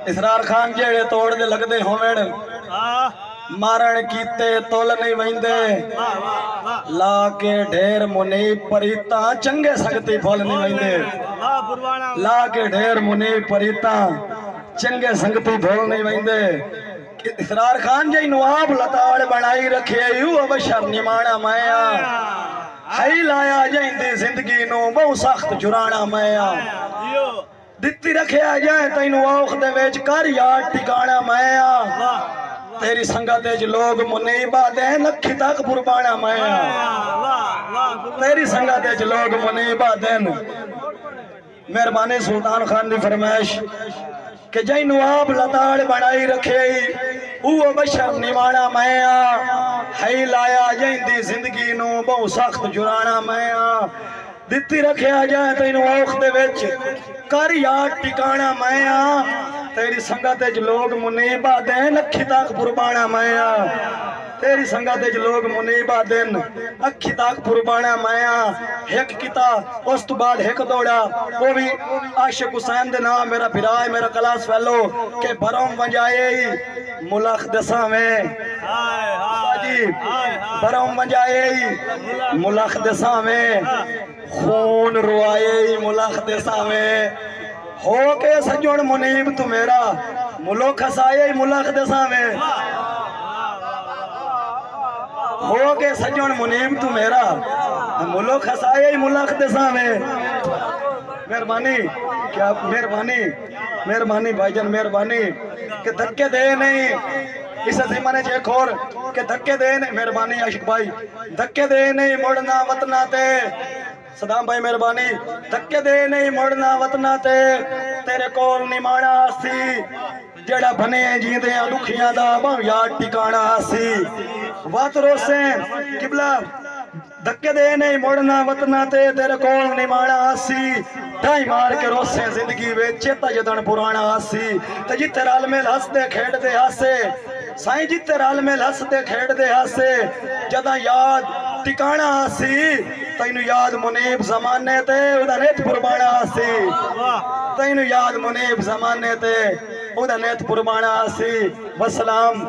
اسرار خان جیڑے توڑ دے لگ دے ہومن مارن کیتے تول نہیں ویندے لا کے ڈھیر منیب پریتا چنگے سکتی پھول نہیں ویندے لا کے ڈھیر منیب پریتا چنگے سنگتی پھول نہیں ویندے اسرار خان جی نواب لتاڑ بنائی رکھے یو اب شر نمانا مایا ہائی لایا جائیں زندگی نو بہو سخت جرانا مایا دتی رکھے جائیں تینو آخ دے ویچ کر یاد ٹکانا مایا تیری سنگت جو لوگ منیبہ دیں لکھی تک پربانا مایا تیری سنگت جو لوگ منیبہ دیں مہربانی سلطان خان دی فرمائش کہ جائیں نواب لتاڑ بنائی رکھے اوہ بشر نمانا مایا ہائی لایا جائیں دی زندگی نو بہو سخت جرانا مایا دتی رکھے جائیں تینو آخ دے ویچ کر یاد ٹکانا مایا تیری سنگت جو لوگ منیبہ دیں لکھی تاک پربانا مایا تیری سنگت جو لوگ منیبہ دیں اکھی تاک پربانا مایا ایک کتا اس تو بعد ایک دوڑا وہ بھی عاشق حسین دے نام میرا بھرائے میرا کلاس فیلو کہ بھروم ونجائے ملخ دساں میں بھروم ونجائے ملخ دساں میں خون روائے ملخ دساں میں ہو کے سجون منیب تو میرا ملو کھسائے ملخ دساں میں ہو کے سجون منیب تو میرا ملو کھسائے ملخ دساں میں مہربانی کیا مہربانی بھائی جان مہربانی کہ دھکے دے نہیں اس زمانے جے کھور کہ دھکے دے نہیں مہربانی عاشق بھائی دھکے دے نہیں مڑنا وطنہ تے صدام بھائی مہربانی دھکے دے نہیں مڑنا وطنہ تے تیرے کول نمانا سی جڑا بھنے جیندے دکھیاں دا باں یاد ٹکانا سی وات روسیں قبلہ دھکے دے نہیں مڑنا وطنہ تے تیرے کول نمانا سی ڈھائی مار کے روسیں زندگی وے چیتا جدن پرانا سی تے جتے رال میں ہس دے کھیڑ دے ہاسے سائیں جتے رال میں ہس دے کھیڑ دے ہاسے جدہ یاد ٹکانا سی تینو یاد منیب زمانے تے ادھا نیت پربانا سی تینو یاد منیب زمانے تے ادھا نیت پربانا سی والسلام